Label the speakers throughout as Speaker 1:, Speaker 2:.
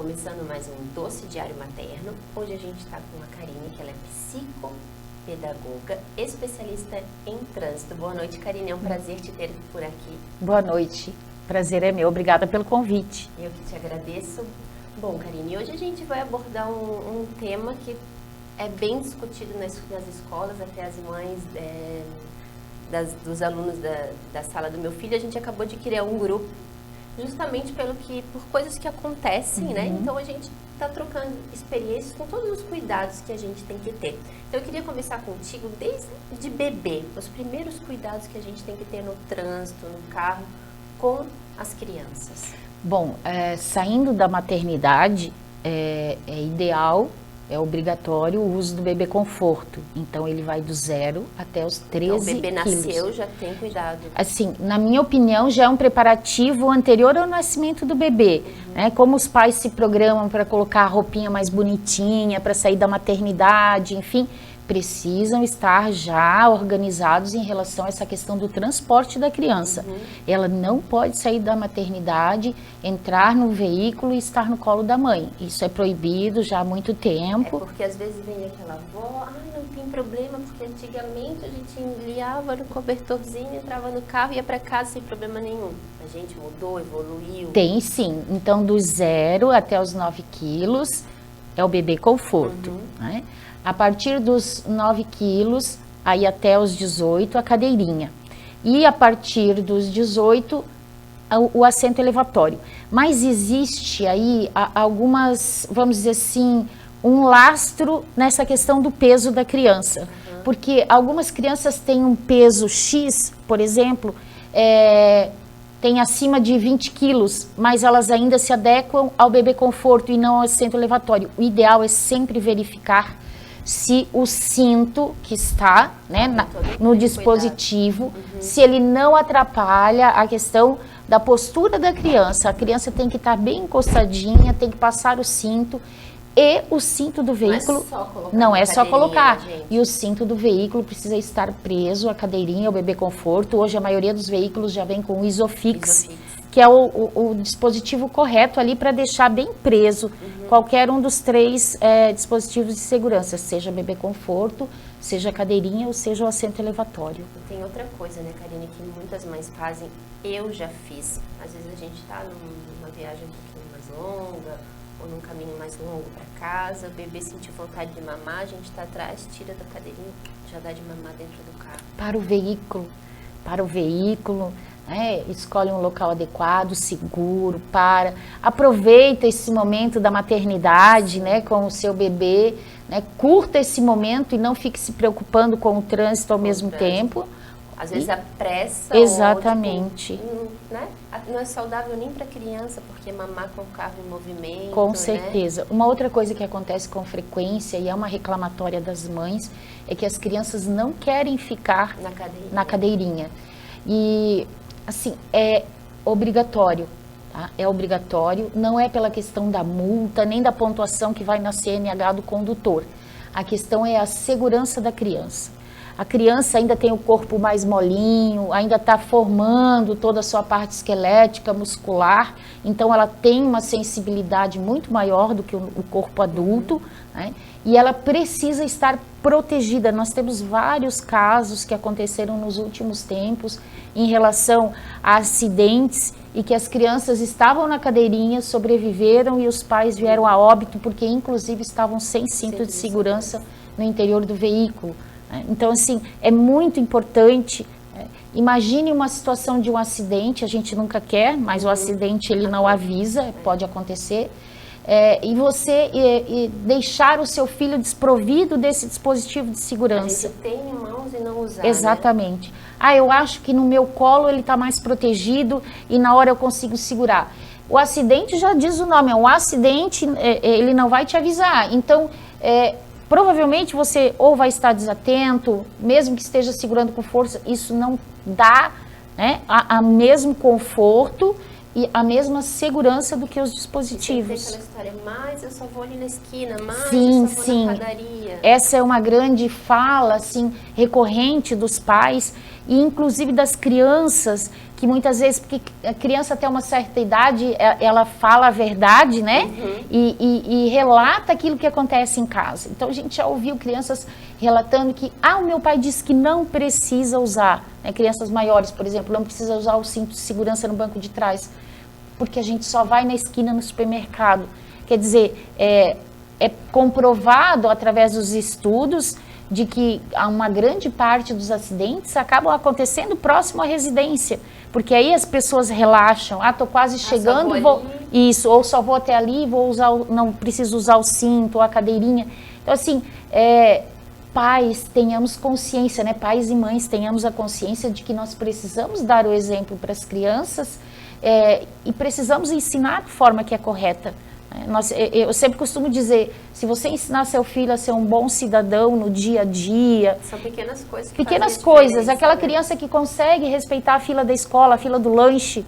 Speaker 1: começando mais um Doce Diário Materno. Hoje a gente está com a Karine, que ela é psicopedagoga, especialista em trânsito. Boa noite, Karine, é um prazer te ter por aqui.
Speaker 2: Boa noite, prazer é meu, obrigada pelo convite.
Speaker 1: Eu que te agradeço. Bom, Karine, hoje a gente vai abordar um tema que é bem discutido nas escolas, até as mães dos alunos da sala do meu filho. A gente acabou de criar um grupo justamente por coisas que acontecem, né? Então a gente está trocando experiências com todos os cuidados que a gente tem que ter. Então eu queria conversar contigo desde bebê, os primeiros cuidados que a gente tem que ter no trânsito, no carro, com as crianças.
Speaker 2: Bom, saindo da maternidade, é ideal, é obrigatório o uso do bebê conforto. Então ele vai do 0 até os 13 quilos.
Speaker 1: Então o bebê nasceu, já tem cuidado.
Speaker 2: Assim, na minha opinião, já é um preparativo anterior ao nascimento do bebê. Né? Como os pais se programam para colocar a roupinha mais bonitinha, para sair da maternidade, enfim, precisam estar já organizados em relação a essa questão do transporte da criança. Ela não pode sair da maternidade, entrar no veículo e estar no colo da mãe. Isso é proibido já há muito tempo.
Speaker 1: É porque às vezes vem aquela avó, não tem problema, porque antigamente a gente enliava no cobertorzinho, entrava no carro e ia para casa sem problema nenhum. A gente mudou, evoluiu.
Speaker 2: Tem sim. Então, do 0 até os 9 quilos é o bebê conforto, né? A partir dos 9 quilos, aí até os 18, a cadeirinha. E a partir dos 18, o assento elevatório. Mas existe aí algumas, vamos dizer assim, um lastro nessa questão do peso da criança. Porque algumas crianças têm um peso X, por exemplo, tem acima de 20 quilos, mas elas ainda se adequam ao bebê conforto e não ao assento elevatório. O ideal é sempre verificar se o cinto que está, né, no dispositivo, se ele não atrapalha a questão da postura da criança. A criança tem que estar bem encostadinha, tem que passar o cinto, e o cinto do veículo não é só colocar. E o cinto do veículo precisa estar preso, a cadeirinha, o bebê conforto. Hoje a maioria dos veículos já vem com o Isofix, que é o dispositivo correto ali para deixar bem preso qualquer um dos 3 dispositivos de segurança, seja bebê conforto, seja a cadeirinha ou seja o assento elevatório.
Speaker 1: E tem outra coisa, né, Karine, que muitas mães fazem, eu já fiz. Às vezes a gente está numa viagem um pouquinho mais longa, ou num caminho mais longo para casa, o bebê sentiu vontade de mamar, a gente está atrás, tira da cadeirinha, já dá de mamar dentro do carro.
Speaker 2: Para o veículo, né? Escolhe um local adequado, seguro, aproveita esse momento da maternidade, né, com o seu bebê, né, curta esse momento e não fique se preocupando com o trânsito ao mesmo tempo.
Speaker 1: Às vezes a pressa,
Speaker 2: exatamente,
Speaker 1: ou, tipo, né, não é saudável nem para criança, porque mamar com o carro em movimento.
Speaker 2: Com certeza. Né? Uma outra coisa que acontece com frequência, e é uma reclamatória das mães, é que as crianças não querem ficar na cadeirinha. E assim, é obrigatório, tá? É obrigatório, não é pela questão da multa, nem da pontuação que vai na CNH do condutor. A questão é a segurança da criança. A criança ainda tem o corpo mais molinho, ainda está formando toda a sua parte esquelética, muscular, então ela tem uma sensibilidade muito maior do que o corpo adulto, né? E ela precisa estar protegida. Nós temos vários casos que aconteceram nos últimos tempos em relação a acidentes e que as crianças estavam na cadeirinha, sobreviveram e os pais vieram a óbito porque inclusive estavam sem cinto de segurança no interior do veículo. Então, assim, é muito importante. Imagine uma situação de um acidente, a gente nunca quer, mas o acidente ele não avisa, pode acontecer. E você deixar o seu filho desprovido desse dispositivo de segurança.
Speaker 1: A gente tem em mãos e não usar.
Speaker 2: Exatamente. Né? Eu acho que no meu colo ele está mais protegido e na hora eu consigo segurar. O acidente já diz o nome, um acidente, ele não vai te avisar. Então, provavelmente você ou vai estar desatento, mesmo que esteja segurando com força, isso não dá, né, a mesmo conforto e a mesma segurança do que os dispositivos.
Speaker 1: Você tem aquela história, mas eu só vou ali na esquina, mas
Speaker 2: sim,
Speaker 1: eu só vou na padaria.
Speaker 2: Essa é uma grande fala, assim, recorrente dos pais, e inclusive das crianças, que muitas vezes, porque a criança até uma certa idade, ela fala a verdade, né? E relata aquilo que acontece em casa. Então, a gente já ouviu crianças relatando que, o meu pai disse que não precisa usar, né? Crianças maiores, por exemplo, não precisa usar o cinto de segurança no banco de trás, porque a gente só vai na esquina no supermercado. Quer dizer, é comprovado através dos estudos de que uma grande parte dos acidentes acabam acontecendo próximo à residência, porque aí as pessoas relaxam, tô quase chegando, ou só vou até ali, não preciso usar o cinto ou a cadeirinha. Então, assim, pais, tenhamos consciência, né? Pais e mães, tenhamos a consciência de que nós precisamos dar o exemplo para as crianças e precisamos ensinar de forma que é correta. Eu sempre costumo dizer, se você ensinar seu filho a ser um bom cidadão no dia a dia...
Speaker 1: São pequenas coisas que
Speaker 2: Pequenas coisas, aquela criança que consegue respeitar a fila da escola, a fila do lanche,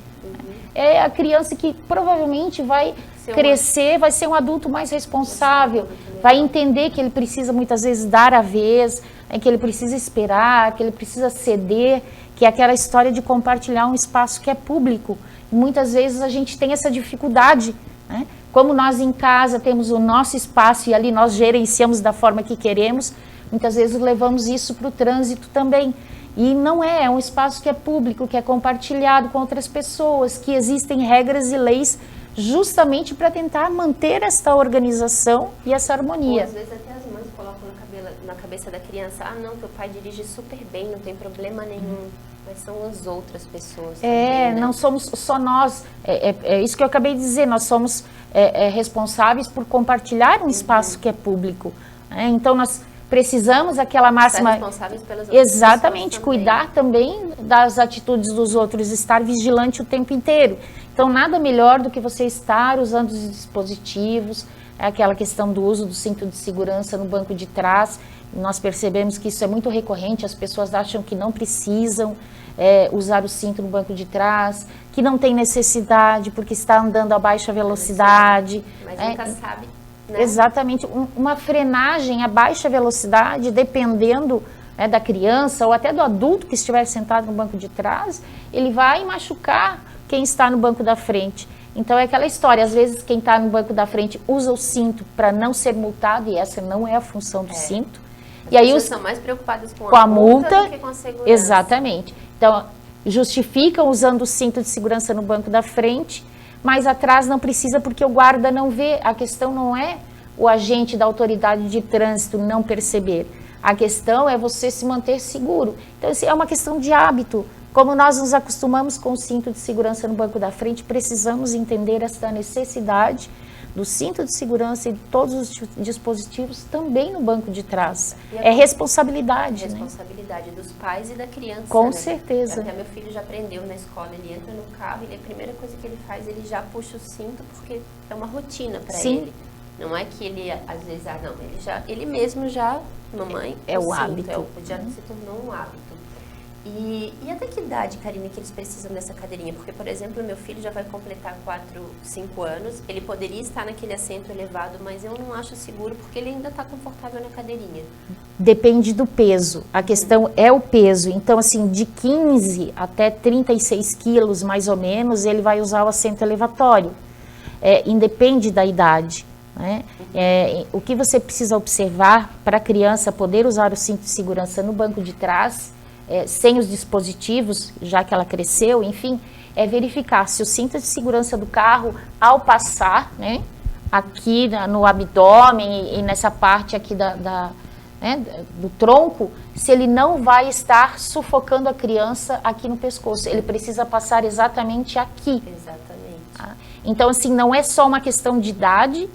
Speaker 2: é a criança que provavelmente vai crescer, vai ser um adulto mais responsável, vai entender que ele precisa muitas vezes dar a vez, que ele precisa esperar, que ele precisa ceder, que é aquela história de compartilhar um espaço que é público. E muitas vezes a gente tem essa dificuldade, né? Como nós em casa temos o nosso espaço e ali nós gerenciamos da forma que queremos, muitas vezes levamos isso para o trânsito também. E não é um espaço que é público, que é compartilhado com outras pessoas, que existem regras e leis justamente para tentar manter esta organização e essa harmonia.
Speaker 1: Ou às vezes até as mães colocam na cabeça da criança, não, teu pai dirige super bem, não tem problema nenhum. Mas são as outras pessoas também, né?
Speaker 2: Não somos só nós, é isso que eu acabei de dizer, nós somos responsáveis por compartilhar um espaço que é público. Então, nós precisamos aquela máxima...
Speaker 1: responsáveis pelas outras
Speaker 2: exatamente,
Speaker 1: pessoas
Speaker 2: cuidar também das atitudes dos outros, estar vigilante o tempo inteiro. Então, nada melhor do que você estar usando os dispositivos, aquela questão do uso do cinto de segurança no banco de trás. Nós percebemos que isso é muito recorrente, as pessoas acham que não precisam usar o cinto no banco de trás, que não tem necessidade porque está andando a baixa velocidade.
Speaker 1: Mas nunca sabe, né?
Speaker 2: Exatamente, uma frenagem a baixa velocidade, dependendo da criança ou até do adulto que estiver sentado no banco de trás, ele vai machucar quem está no banco da frente. Então é aquela história, às vezes quem está no banco da frente usa o cinto para não ser multado, e essa não é a função do cinto.
Speaker 1: E aí são mais preocupados com a multa do que com a segurança.
Speaker 2: Exatamente. Então, justificam usando o cinto de segurança no banco da frente, mas atrás não precisa porque o guarda não vê. A questão não é o agente da autoridade de trânsito não perceber. A questão é você se manter seguro. Então, é uma questão de hábito. Como nós nos acostumamos com o cinto de segurança no banco da frente, precisamos entender essa necessidade do cinto de segurança e de todos os dispositivos também no banco de trás. É responsabilidade, né?
Speaker 1: Responsabilidade dos pais e da criança.
Speaker 2: Com certeza.
Speaker 1: Até meu filho já aprendeu na escola, ele entra no carro e a primeira coisa que ele faz, ele já puxa o cinto porque é uma rotina para ele. Não é que ele, às vezes, não, ele mesmo já, mamãe,
Speaker 2: é o hábito.
Speaker 1: Já se tornou um hábito. E até que idade, Karine, que eles precisam dessa cadeirinha? Porque, por exemplo, meu filho já vai completar 5 anos, ele poderia estar naquele assento elevado, mas eu não acho seguro porque ele ainda está confortável na cadeirinha.
Speaker 2: Depende do peso, a questão é o peso. Então, assim, de 15 até 36 quilos, mais ou menos, ele vai usar o assento elevatório. Independe da idade, né? O que você precisa observar para a criança poder usar o cinto de segurança no banco de trás, sem os dispositivos, já que ela cresceu, enfim, é verificar se o cinto de segurança do carro, ao passar, né, aqui no abdômen e nessa parte aqui do tronco, se ele não vai estar sufocando a criança aqui no pescoço. Ele precisa passar exatamente aqui.
Speaker 1: Exatamente.
Speaker 2: Tá? Então, assim, não é só uma questão de idade,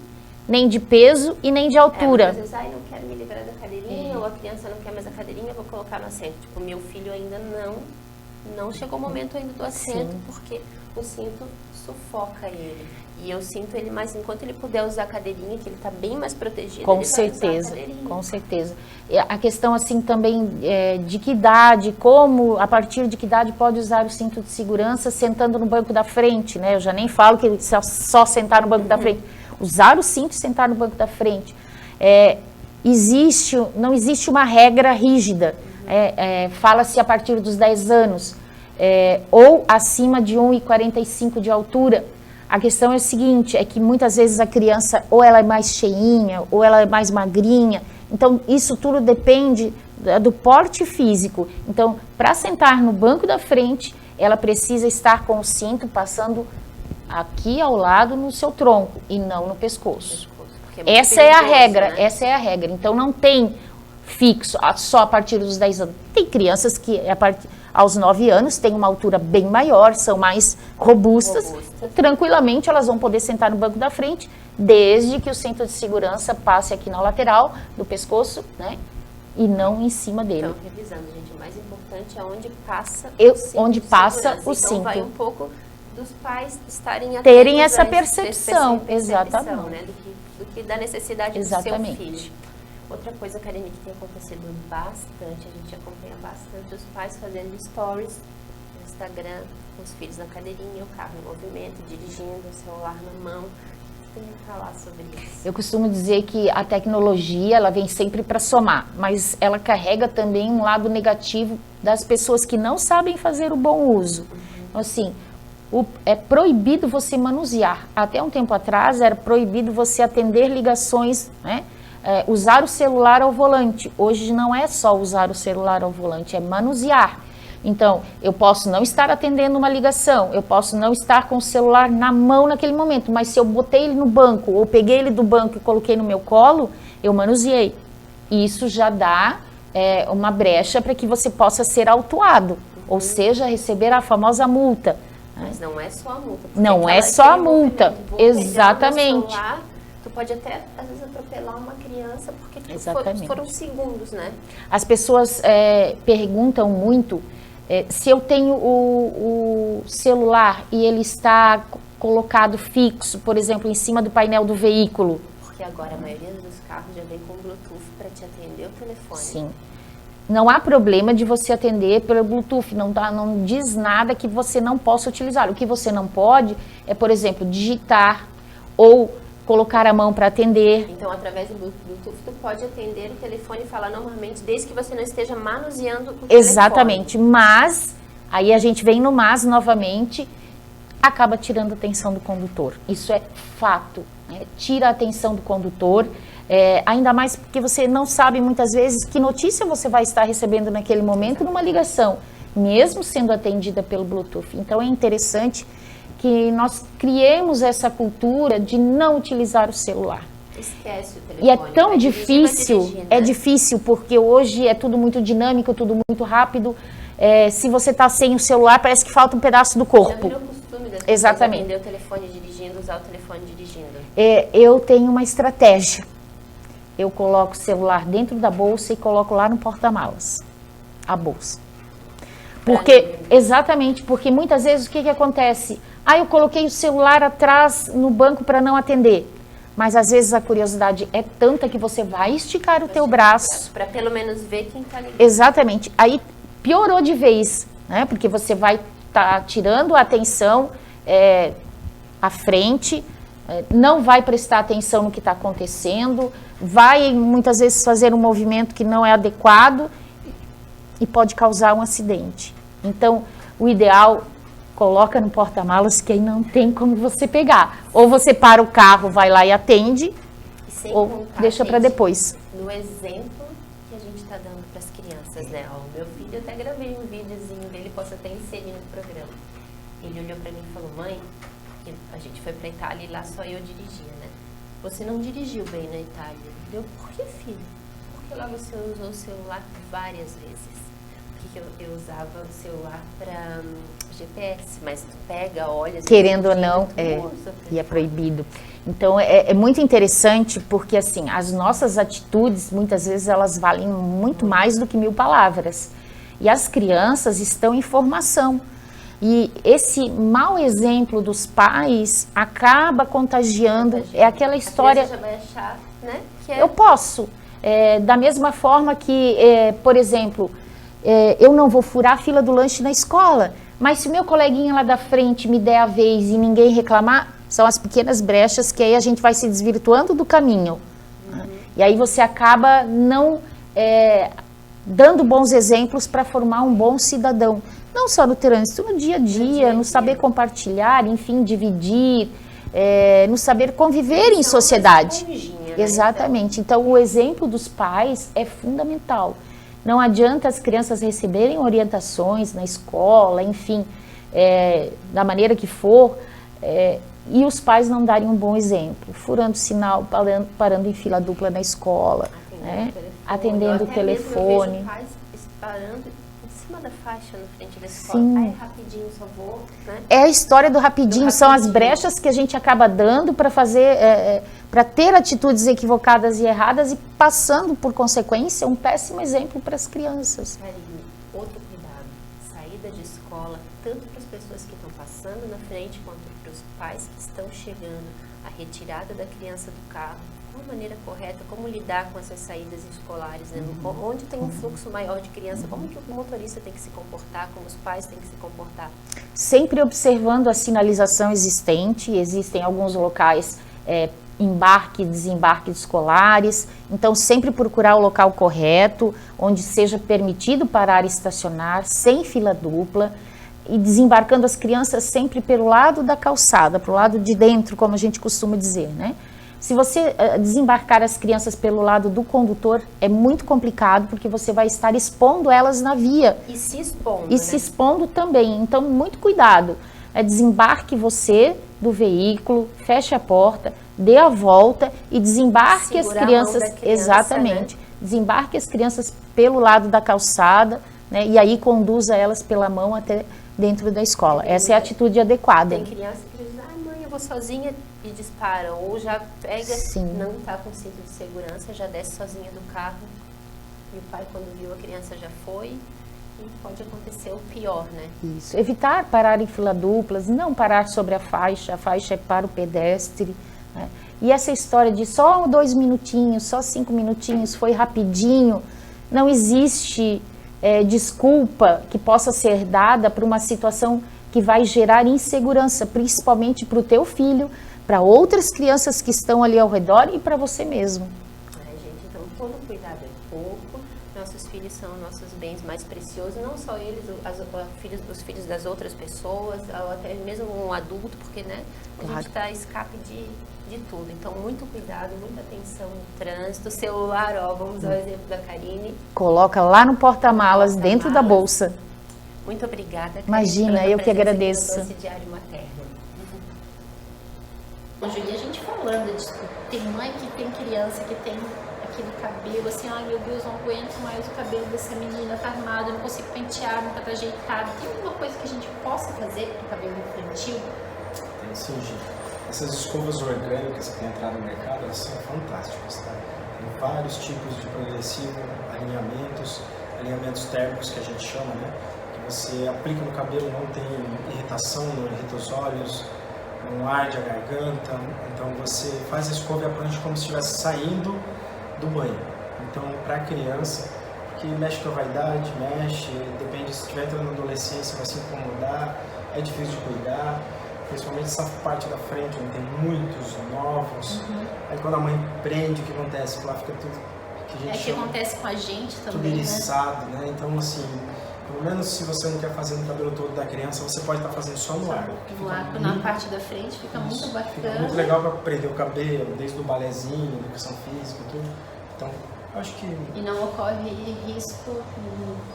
Speaker 2: nem de peso e nem de altura.
Speaker 1: Às vezes, não quero me livrar da cadeirinha, ou a criança não quer mais a cadeirinha, vou colocar no assento. Tipo, meu filho ainda não chegou o momento ainda do assento, porque o cinto sufoca ele. E eu sinto ele mais, enquanto ele puder usar a cadeirinha, que ele está bem mais protegido,
Speaker 2: com
Speaker 1: ele
Speaker 2: certeza,
Speaker 1: vai usar a cadeirinha.
Speaker 2: Com certeza. A questão, assim, também de que idade, a partir de que idade pode usar o cinto de segurança sentando no banco da frente, né? Eu já nem falo que só sentar no banco da frente. Usar o cinto e sentar no banco da frente. Não existe uma regra rígida. Fala-se a partir dos 10 anos, ou acima de 1,45 de altura. A questão é o seguinte, é que muitas vezes a criança ou ela é mais cheinha, ou ela é mais magrinha. Então, isso tudo depende do porte físico. Então, para sentar no banco da frente, ela precisa estar com o cinto passando aqui ao lado no seu tronco e não no pescoço. Essa é a regra, né? Essa é a regra. Então, não tem fixo só a partir dos 10 anos. Tem crianças que aos 9 anos têm uma altura bem maior, são mais robustas. Tranquilamente elas vão poder sentar no banco da frente, desde que o cinto de segurança passe aqui na lateral do pescoço, né? E não em cima dele.
Speaker 1: Então, revisando, gente, o mais importante é onde passa
Speaker 2: o cinto.
Speaker 1: Então, vai um pouco dos pais estarem atentos,
Speaker 2: terem essa percepção, exatamente,
Speaker 1: né? Do que da necessidade
Speaker 2: exatamente.
Speaker 1: Do seu filho. Outra coisa, Karine, que tem acontecido bastante, a gente acompanha bastante os pais fazendo stories no Instagram, com os filhos na cadeirinha, o carro em movimento, dirigindo, o celular na mão. Tem que falar sobre isso.
Speaker 2: Eu costumo dizer que a tecnologia, ela vem sempre para somar, mas ela carrega também um lado negativo das pessoas que não sabem fazer o bom uso. Então, assim, é proibido você manusear. Até um tempo atrás era proibido você atender ligações, né? Usar o celular ao volante. Hoje não é só usar o celular ao volante, é manusear. Então, eu posso não estar atendendo uma ligação, eu posso não estar com o celular na mão naquele momento, mas se eu botei ele no banco, ou peguei ele do banco e coloquei no meu colo, eu manuseei. Isso já dá uma brecha para que você possa ser autuado, ou seja, receber a famosa multa.
Speaker 1: Mas não é só a multa.
Speaker 2: Não é só a multa, exatamente.
Speaker 1: Tu pode até, às vezes, atropelar uma criança, porque foram segundos, né?
Speaker 2: As pessoas perguntam muito se eu tenho o celular e ele está colocado fixo, por exemplo, em cima do painel do veículo.
Speaker 1: Porque agora a maioria dos carros já vem com Bluetooth para te atender o telefone.
Speaker 2: Sim. Não há problema de você atender pelo Bluetooth, não diz nada que você não possa utilizar. O que você não pode é, por exemplo, digitar ou colocar a mão para atender.
Speaker 1: Então, através do Bluetooth, tu pode atender o telefone e falar normalmente, desde que você não esteja manuseando o telefone.
Speaker 2: Exatamente, mas, aí a gente vem no mas novamente, acaba tirando a atenção do condutor. Isso é fato, né? Tira a atenção do condutor, ainda mais porque você não sabe muitas vezes que notícia você vai estar recebendo naquele momento numa ligação, mesmo sendo atendida pelo Bluetooth. Então, é interessante que nós criemos essa cultura de não utilizar o celular.
Speaker 1: Esquece o telefone.
Speaker 2: E é tão difícil, é difícil porque hoje é tudo muito dinâmico, tudo muito rápido. Se você está sem o celular, parece que falta um pedaço do corpo.
Speaker 1: Já virou costume das
Speaker 2: exatamente.
Speaker 1: Atender o telefone dirigindo, usar o telefone dirigindo.
Speaker 2: Eu tenho uma estratégia. Eu coloco o celular dentro da bolsa e coloco lá no porta-malas, a bolsa. Exatamente, porque muitas vezes o que acontece? Eu coloquei o celular atrás no banco para não atender. Mas às vezes a curiosidade é tanta que você vai esticar o teu braço.
Speaker 1: Para pelo menos ver quem está ligado.
Speaker 2: Exatamente. Aí piorou de vez, né? Porque você vai estar tirando a atenção à frente, não vai prestar atenção no que está acontecendo, vai muitas vezes fazer um movimento que não é adequado e pode causar um acidente. Então, o ideal, coloca no porta-malas que aí não tem como você pegar. Ou você para o carro, vai lá e atende, ou deixa para depois.
Speaker 1: No exemplo que a gente está dando para as crianças, né? O meu filho, eu até gravei um videozinho dele, posso até inserir no programa. Ele olhou para mim e falou, mãe, que a gente foi para a Itália e lá só eu dirigia, né? Você não dirigiu bem na Itália. Eu, por que, filho? Porque lá você usou o celular várias vezes. Porque eu usava o celular para GPS, mas tu pega, olha...
Speaker 2: Querendo ou não, e é proibido. Então, é muito interessante porque, assim, as nossas atitudes, muitas vezes, elas valem muito mais do que 1000 palavras. E as crianças estão em formação. E esse mau exemplo dos pais acaba contagiando. É aquela história...
Speaker 1: A criança já vai achar, né?
Speaker 2: Eu posso. Da mesma forma que, por exemplo, eu não vou furar a fila do lanche na escola, mas se o meu coleguinha lá da frente me der a vez e ninguém reclamar, são as pequenas brechas que aí a gente vai se desvirtuando do caminho. E aí você acaba não dando bons exemplos para formar um bom cidadão. Não só no trânsito, no dia a dia, no saber compartilhar, enfim, dividir, no saber conviver em sociedade. Exatamente. Então, o exemplo dos pais é fundamental. Não adianta as crianças receberem orientações na escola, enfim, da maneira que for, e os pais não darem um bom exemplo, furando sinal, parando em fila dupla na escola, atendendo o telefone.
Speaker 1: Eu vejo pais parando em cima da faixa na frente da escola. Sim. Aí rapidinho, só vou, né?
Speaker 2: É a história do rapidinho, são as brechas que a gente acaba dando para fazer, para ter atitudes equivocadas e erradas e passando, por consequência, um péssimo exemplo para as crianças.
Speaker 1: Karine, outro cuidado, saída de escola, tanto para as pessoas que estão passando na frente, quanto para os pais que estão chegando, a retirada da criança do carro, qual a maneira correta, como lidar com essas saídas escolares, né? Onde tem um fluxo maior de criança, como que o motorista tem que se comportar, como os pais têm que se comportar?
Speaker 2: Sempre observando a sinalização existente, existem alguns locais, embarque e desembarque escolares, então sempre procurar o local correto, onde seja permitido parar e estacionar, sem fila dupla, e desembarcando as crianças sempre pelo lado da calçada, para o lado de dentro, como a gente costuma dizer, né? Se você desembarcar as crianças pelo lado do condutor, é muito complicado, porque você vai estar expondo elas na via.
Speaker 1: E se expondo,
Speaker 2: E se expondo também, então muito cuidado. Desembarque você do veículo, feche a porta, dê a volta e desembarque as crianças, exatamente, né? Desembarque as crianças pelo lado da calçada, né? E aí conduza elas pela mão até dentro da escola. Essa é a atitude adequada.
Speaker 1: Tem criança que diz, mãe, eu vou sozinha, e dispara, ou já pega,
Speaker 2: Sim.
Speaker 1: Não está com cinto de segurança, já desce sozinha do carro, e o pai, quando viu a criança, já foi, e pode acontecer o pior, né?
Speaker 2: Isso, evitar parar em fila duplas, não parar sobre a faixa é para o pedestre, né? E essa história de só 2 minutinhos, só 5 minutinhos, foi rapidinho, não existe desculpa que possa ser dada para uma situação que vai gerar insegurança, principalmente para o teu filho, para outras crianças que estão ali ao redor e para você mesmo.
Speaker 1: Gente, então todo cuidado é pouco, nossos filhos são nossos bens mais preciosos, não só eles, os filhos das outras pessoas, ou até mesmo um adulto, porque, né, a gente está a escape de tudo. Então, muito cuidado, muita atenção no trânsito. Celular, vamos ao exemplo da Karine.
Speaker 2: Coloca lá no porta-malas, dentro da bolsa.
Speaker 1: Muito obrigada, Karine.
Speaker 2: Imagina, eu que agradeço.
Speaker 1: Doce Diário Materno.
Speaker 3: Julia, a gente falando disso, tem mãe que tem criança que tem aquele cabelo assim, ai meu Deus, não aguento mais o cabelo dessa menina, tá armado, eu não consigo pentear, não tá ajeitado. Tem alguma coisa que a gente possa fazer pro cabelo infantil?
Speaker 4: Tem sim, gente. Essas escovas orgânicas que têm entrado no mercado, elas são fantásticas, tá? Tem vários tipos de progressivo, alinhamentos térmicos que a gente chama, né? Que você aplica no cabelo, não tem irritação, não irrita os olhos, não arde a garganta. Então você faz a escova e a prancha como se estivesse saindo do banho. Então, para a criança, que mexe com a vaidade, depende, se estiver entrando na adolescência, vai se incomodar, é difícil de cuidar. Principalmente essa parte da frente, onde tem muitos novos. Aí quando a mãe prende, o que acontece? Lá fica tudo que a gente
Speaker 3: chama, que acontece com a gente também,
Speaker 4: tudo eriçado, né? Então, assim, pelo menos se você não quer fazer no cabelo todo da criança, você pode estar fazendo só no arco.
Speaker 3: No arco, na parte da frente, fica muito bacana.
Speaker 4: Fica muito legal para prender o cabelo, desde o balézinho, educação física, tudo. Então, acho que...
Speaker 3: E não ocorre risco...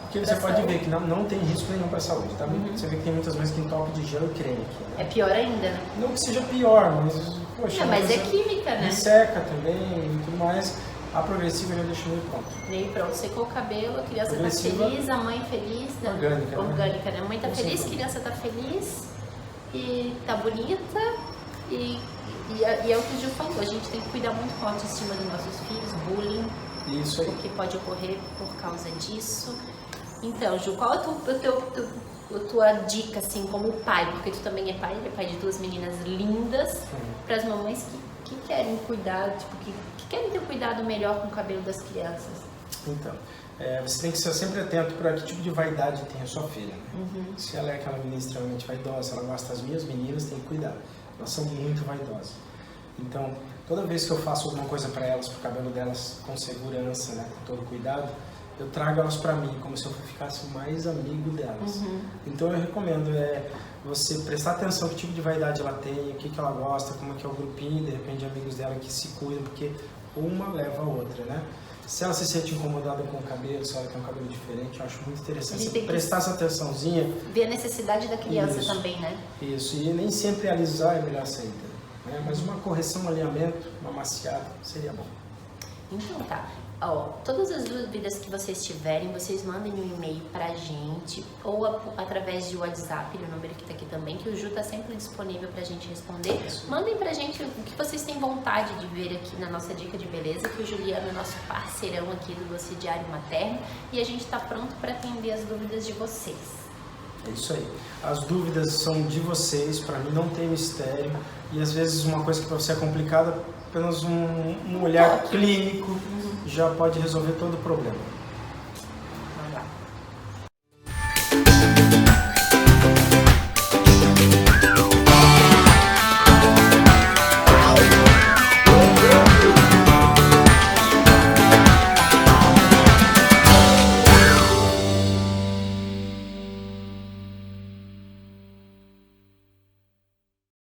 Speaker 4: Porque você pode ver que não tem risco nenhum para a saúde, tá? Você vê que tem muitas mães que entopem de gelo e creme aqui, né?
Speaker 3: É pior ainda, né?
Speaker 4: Não que seja pior, mas... Poxa,
Speaker 3: mas é química, né?
Speaker 4: Seca também e tudo mais. A progressiva eu já deixo meio pronto.
Speaker 3: Meio pronto. Secou o cabelo, a criança tá feliz, a mãe feliz.
Speaker 4: Orgânica,
Speaker 3: né? A mãe tá feliz, a criança tá feliz e tá bonita. E é o que o Gil falou, a gente tem que cuidar muito com a autoestima dos nossos filhos, bullying.
Speaker 4: Isso aí.
Speaker 3: O que pode ocorrer por causa disso. Então, Ju, qual é a tua dica, assim, como pai? Porque tu também é pai de 2 meninas lindas, para as mamães que querem cuidar, tipo, que querem ter um cuidado melhor com o cabelo das crianças.
Speaker 4: Então, você tem que ser sempre atento para que tipo de vaidade tem a sua filha. Né? Se ela é aquela menina extremamente vaidosa, se ela gosta das minhas meninas, tem que cuidar. Elas são muito vaidosas. Então, toda vez que eu faço alguma coisa para elas, para o cabelo delas com segurança, né, com todo cuidado, eu trago elas para mim, como se eu ficasse mais amigo delas. Então eu recomendo você prestar atenção que tipo de vaidade ela tem, o que ela gosta, como é que é o grupinho, de repente de amigos dela que se cuidam, porque uma leva a outra, né? Se ela se sente incomodada com o cabelo, se ela quer um cabelo diferente, eu acho muito interessante você prestar essa atençãozinha.
Speaker 3: Ver a necessidade da criança
Speaker 4: Isso.
Speaker 3: também, né?
Speaker 4: Isso, e nem sempre alisar é a melhor saída, né? Mas uma correção, um alinhamento, uma maciada seria bom.
Speaker 3: Então tá. Ó, todas as dúvidas que vocês tiverem, vocês mandem um e-mail pra gente ou através de WhatsApp, no número que tá aqui também, que o Ju tá sempre disponível pra gente responder. Mandem pra gente o que vocês têm vontade de ver aqui na nossa Dica de Beleza, que o Juliano é nosso parceirão aqui do Doce Diário Materno e a gente tá pronto pra atender as dúvidas de vocês.
Speaker 4: É isso aí. As dúvidas são de vocês, para mim não tem mistério. E às vezes uma coisa que para você é complicada, apenas um olhar clínico já pode resolver todo o problema.